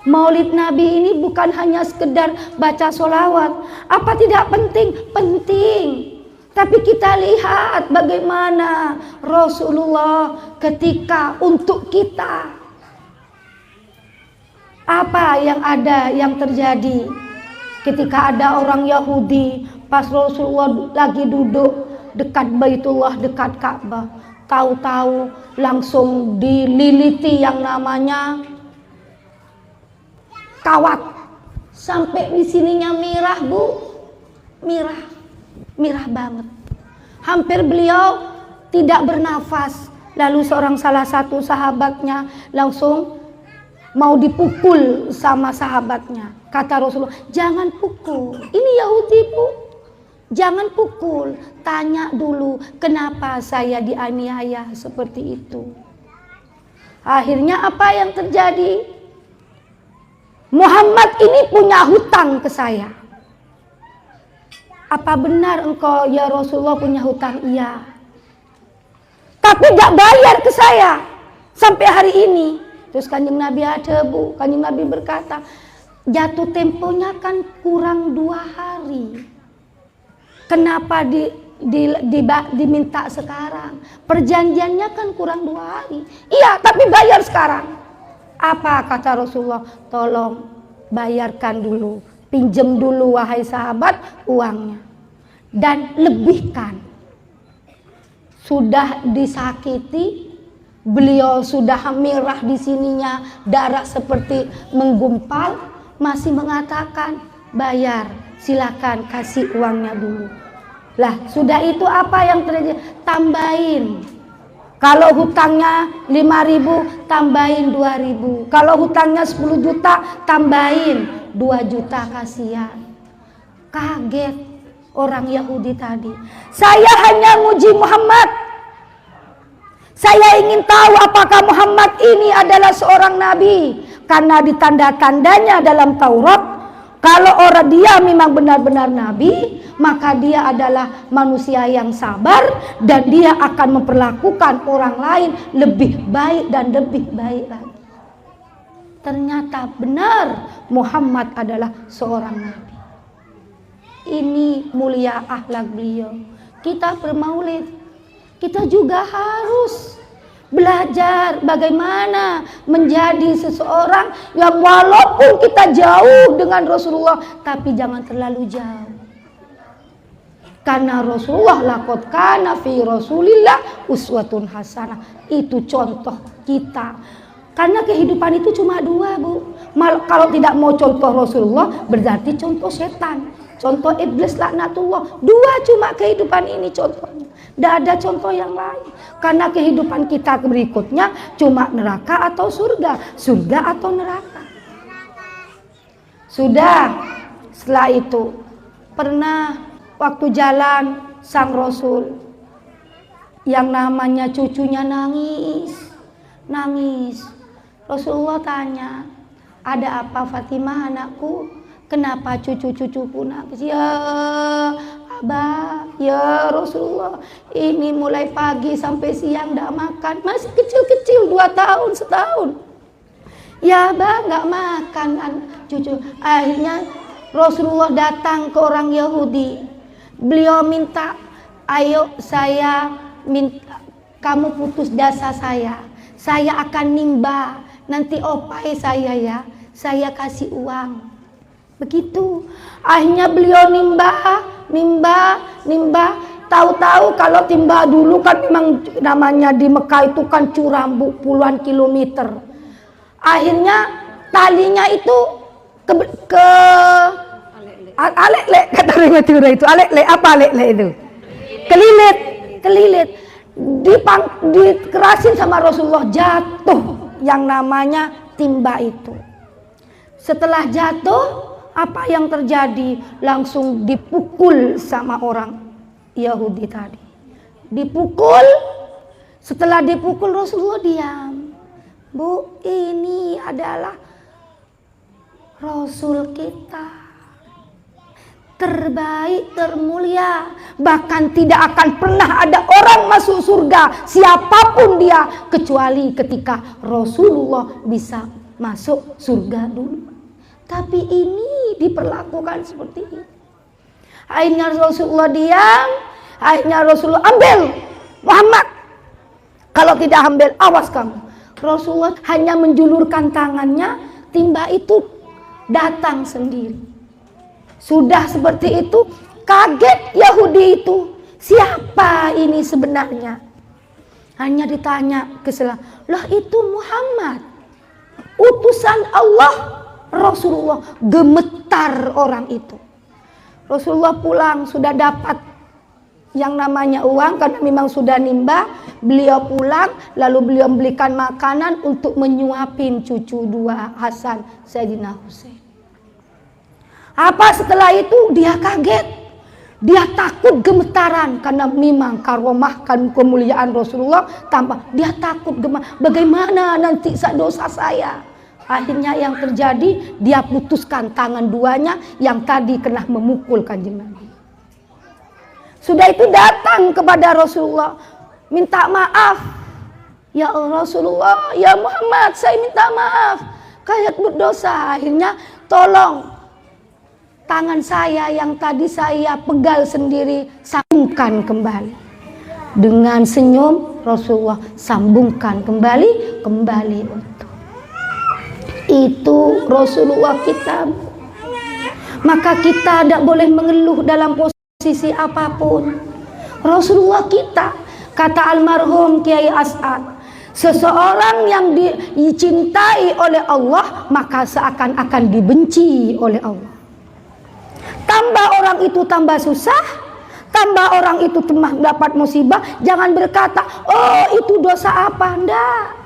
Maulid Nabi ini bukan hanya sekedar baca sholawat. Apa tidak penting? Penting. Tapi kita lihat bagaimana Rasulullah ketika untuk kita. Apa yang ada, yang terjadi ketika ada orang Yahudi pas Rasulullah lagi duduk dekat Baitullah, dekat Ka'bah. Tahu-tahu langsung dililiti yang namanya kawat. Sampai di sininya mirah, Bu. Mirah banget. Hampir beliau tidak bernafas. Lalu salah satu sahabatnya langsung mau dipukul sama sahabatnya. Kata Rasulullah, jangan pukul. Ini Yahudi, Bu. Jangan pukul. Tanya dulu, kenapa saya dianiaya seperti itu. Akhirnya apa yang terjadi? Muhammad ini punya hutang ke saya. Apa benar engkau ya Rasulullah punya hutang? Iya. Tapi gak bayar ke saya sampai hari ini. Terus Kanjeng Nabi ada, Bu. Kanjeng Nabi berkata, jatuh temponya kan kurang 2 hari. Kenapa diminta sekarang? Perjanjiannya kan kurang 2 hari. Iya, tapi bayar sekarang. Apa kata Rasulullah? Tolong bayarkan dulu. Pinjam dulu wahai sahabat uangnya. Dan lebihkan. Sudah disakiti, beliau sudah merah di sininya, darah seperti menggumpal, masih mengatakan bayar, silakan kasih uangnya dulu. Lah, sudah itu apa yang terjadi? Tambahin. Kalau hutangnya 5.000, tambahin 2.000. Kalau hutangnya 10 juta, tambahin 2 juta, kasihan. Kaget orang Yahudi tadi. Saya hanya nguji Muhammad. Saya ingin tahu apakah Muhammad ini adalah seorang nabi. Karena di tanda-tandanya dalam Taurat, kalau orang dia memang benar-benar nabi, maka dia adalah manusia yang sabar dan dia akan memperlakukan orang lain lebih baik dan lebih baik lagi. Ternyata benar Muhammad adalah seorang nabi. Ini mulia akhlak beliau. Kita bermaulid, kita juga harus belajar bagaimana menjadi seseorang yang walaupun kita jauh dengan Rasulullah, tapi jangan terlalu jauh. Karena Rasulullah laqad kana fi Rasulillah uswatun hasanah. Itu contoh kita. Karena kehidupan itu cuma 2, Bu. Kalau tidak mau contoh Rasulullah, berarti contoh setan. Contoh iblis laknatullah. 2 cuma kehidupan ini contohnya. Tidak ada contoh yang lain. Karena kehidupan kita berikutnya cuma neraka atau surga. Surga atau neraka. Sudah. Setelah itu pernah waktu jalan sang Rasul, yang namanya cucunya nangis. Rasulullah tanya, ada apa Fatimah anakku? Kenapa cucu-cucuku nangis? Ya Abah, ya Rasulullah, ini mulai pagi sampai siang tidak makan. Masih kecil-kecil 2 tahun, setahun. Ya Abah nggak makan cucu. Akhirnya Rasulullah datang ke orang Yahudi. Beliau minta, ayo saya minta kamu putus jasa saya. Saya akan nimba, nanti opai saya ya. Saya kasih uang. Begitu. Akhirnya beliau nimba. Tahu-tahu kalau timba dulu kan memang namanya di Mekah itu kan curam, Bu, puluhan kilometer. Akhirnya talinya itu ke alek-lek, kata Madura itu. Alek-lek, apa alek-lek itu? Kelilit. Dikerasin sama Rasulullah, jatuh yang namanya timba itu. Setelah jatuh, apa yang terjadi? Langsung dipukul sama orang Yahudi tadi. Dipukul. Setelah dipukul Rasulullah diam. Bu, ini adalah Rasul kita, terbaik, termulia. Bahkan tidak akan pernah ada orang masuk surga siapapun dia kecuali ketika Rasulullah bisa masuk surga dulu. Tapi ini diperlakukan seperti ini. Akhirnya Rasulullah diam, akhirnya Rasulullah ambil Muhammad. Kalau tidak ambil, awas kamu. Rasulullah hanya menjulurkan tangannya, timba itu datang sendiri. Sudah seperti itu, kaget Yahudi itu. Siapa ini sebenarnya? Hanya ditanya ke selang, lah itu Muhammad, utusan Allah. Rasulullah gemetar orang itu. Rasulullah pulang sudah dapat yang namanya uang karena memang sudah nimba. Beliau pulang lalu beliau belikan makanan untuk menyuapin cucu dua Hasan, Sayyidina Husain. Apa setelah itu dia kaget, dia takut gemetaran karena memang karomah kan kemuliaan Rasulullah tanpa dia takut bagaimana nanti dosa saya. Akhirnya yang terjadi dia putuskan tangan duanya yang tadi kena memukul Kanjeng Nabi. Sudah itu datang kepada Rasulullah minta maaf. Ya Rasulullah, ya Muhammad, saya minta maaf. Kayak berdosa. Akhirnya tolong tangan saya yang tadi saya pegal sendiri sambungkan kembali. Dengan senyum Rasulullah sambungkan kembali untuk itu Rasulullah kita. Maka kita tidak boleh mengeluh dalam posisi apapun. Rasulullah kita, kata almarhum Kiai As'ad, seseorang yang dicintai oleh Allah maka seakan-akan dibenci oleh Allah. Tambah orang itu tambah susah, tambah orang itu dapat musibah, jangan berkata, oh itu dosa apa, enggak.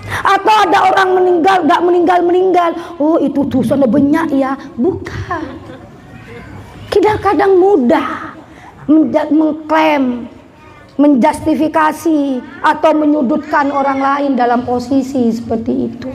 Atau ada orang meninggal, gak meninggal, oh itu dosanya banyak ya, bukan. Kadang-kadang mudah mengklaim, menjustifikasi atau menyudutkan orang lain dalam posisi seperti itu.